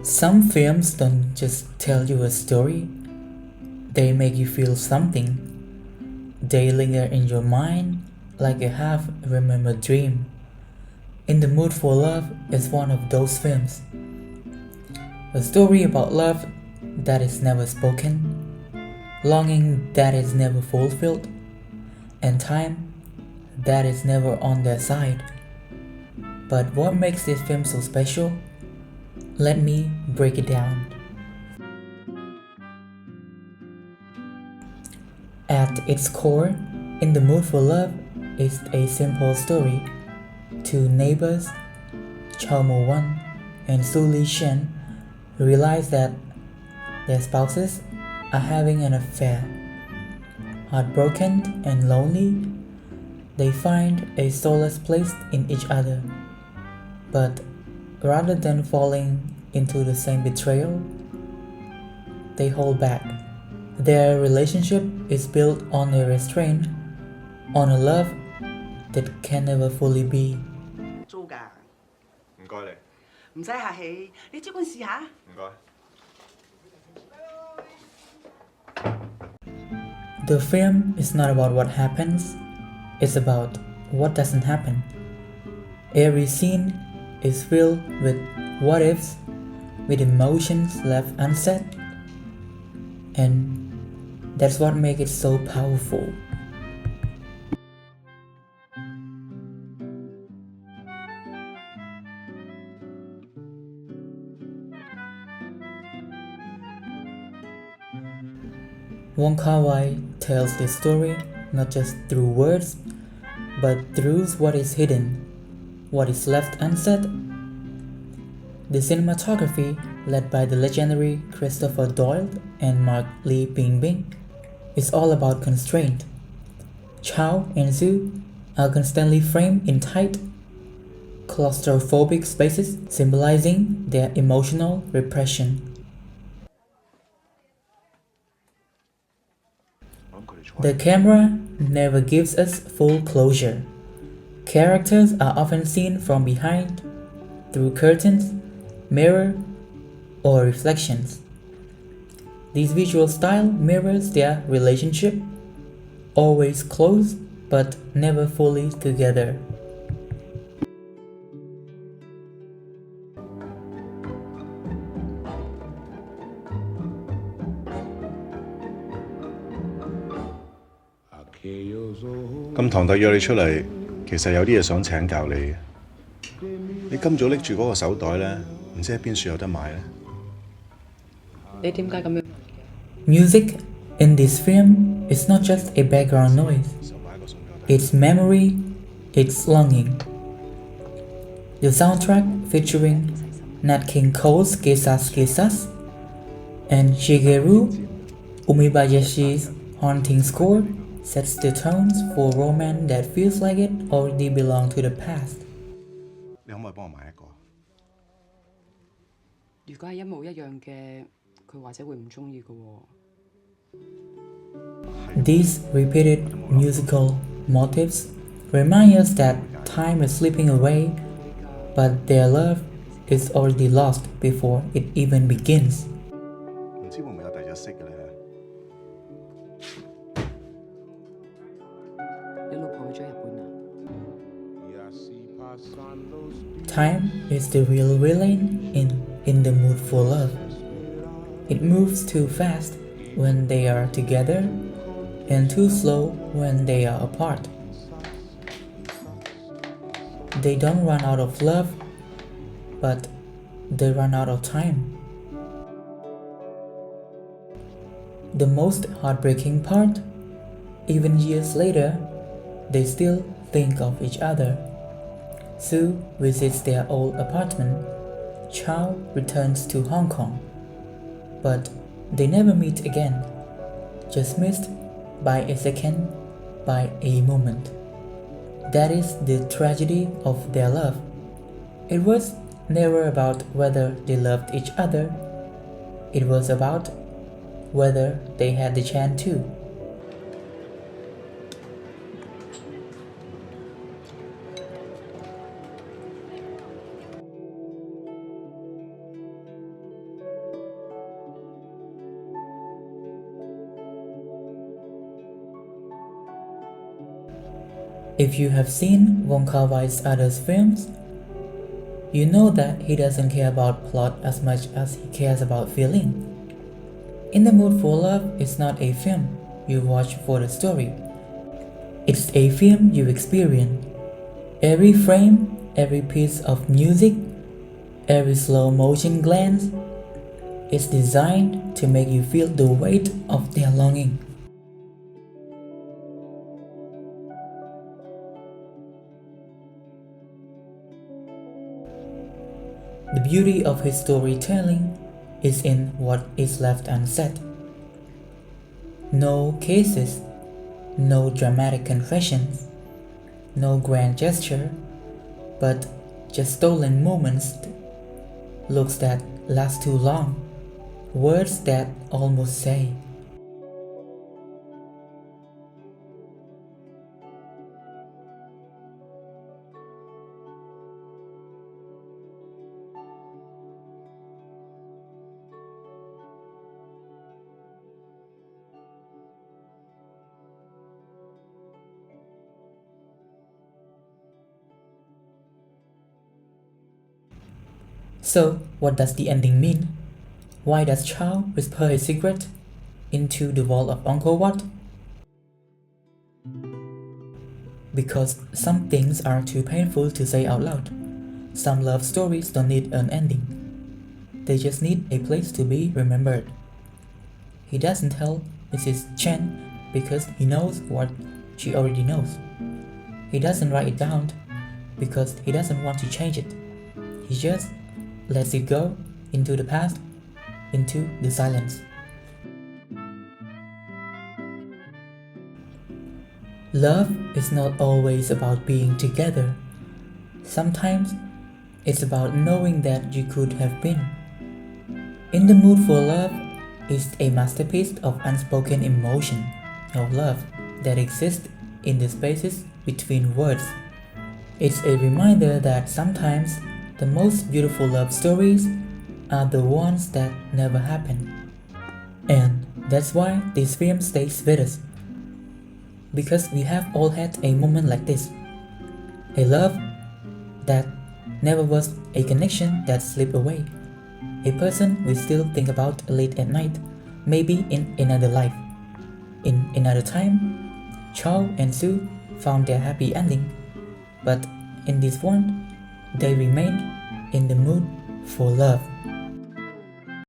Some films don't just tell you a story, they make you feel something. They linger in your mind like a half-remembered dream. In the Mood for Love is one of those films. A story about love that is never spoken, longing that is never fulfilled, and time that is never on their side. But what makes this film so special? Let me break it down. At its core, In the Mood for Love is a simple story. Two neighbors, Chow Mo-wan and Su Li-shen, realize that their spouses are having an affair. Heartbroken and lonely, they find a solace placed in each other. But rather than falling into the same betrayal, they hold back. Their relationship is built on a restraint, on a love that can never fully be. 租㗎，唔該你，唔使客氣，你即管試下。唔該。The film is not about what happens, it's about what doesn't happen. Every scene is filled with what ifs, with emotions left unsaid, and that's what makes it so powerful. Wong Kar-wai tells this story not just through words, but through what is hidden, what is left unsaid. The cinematography, led by the legendary Christopher Doyle and Mark Lee Bingbing, is all about constraint. Chow and Su are constantly framed in tight, claustrophobic spaces, symbolizing their emotional repression. The camera never gives us full closure. Characters are often seen from behind, through curtains, mirror, or reflections. This visual style mirrors their relationship, always close but never fully together. Vậy 咁堂弟約你出嚟，其實有啲嘢想請教你嘅。你今早拎住嗰個手袋咧，唔知喺邊處有得買咧？你點解咁樣？ Music in this film is not just a background noise, it's memory, it's longing. The soundtrack featuring Nat King Cole's Kisas Kisas and Shigeru Umebayashi's haunting score sets the tones for romance that feels like it already belonged to the past. 你可唔可以幫我買一個？如果係一模一樣嘅，佢或者會唔中意嘅喎。These repeated musical motifs remind us that time is slipping away, but their love is already lost before it even begins. 唔知會唔會有第二隻色嘅咧？你老婆去咗日本啊？ Time is the real villain in the mood for love. It moves too fast when they are together and too slow when they are apart. They don't run out of love, but they run out of time. The most heartbreaking part, even years later, they still think of each other. Su visits their old apartment. Chow returns to Hong Kong. But they never meet again, just missed by a second, by a moment. That is the tragedy of their love. It was never about whether they loved each other, it was about whether they had the chance to. If you have seen Wong Kar-wai's other films, you know that he doesn't care about plot as much as he cares about feeling. In the Mood for Love is not a film you watch for the story. It's a film you experience. Every frame, every piece of music, every slow motion glance is designed to make you feel the weight of their longing. The beauty of his storytelling is in what is left unsaid. No cases, no dramatic confessions, no grand gesture, but just stolen moments, looks that last too long, words that almost say. So, what does the ending mean? Why does Chow whisper his secret into the wall of Angkor Wat? Because some things are too painful to say out loud. Some love stories don't need an ending. They just need a place to be remembered. He doesn't tell Mrs. Chen because he knows what she already knows. He doesn't write it down because he doesn't want to change it. He just lets it go into the past, into the silence. Love is not always about being together. Sometimes it's about knowing that you could have been. In the Mood for Love is a masterpiece of unspoken emotion, of love that exists in the spaces between words. It's a reminder that sometimes the most beautiful love stories are the ones that never happen. And that's why this film stays with us. Because we have all had a moment like this. A love that never was, a connection that slipped away. A person we still think about late at night, maybe in another life. In another time, Chow and Sue found their happy ending. But in this one, they remained in the mood for love.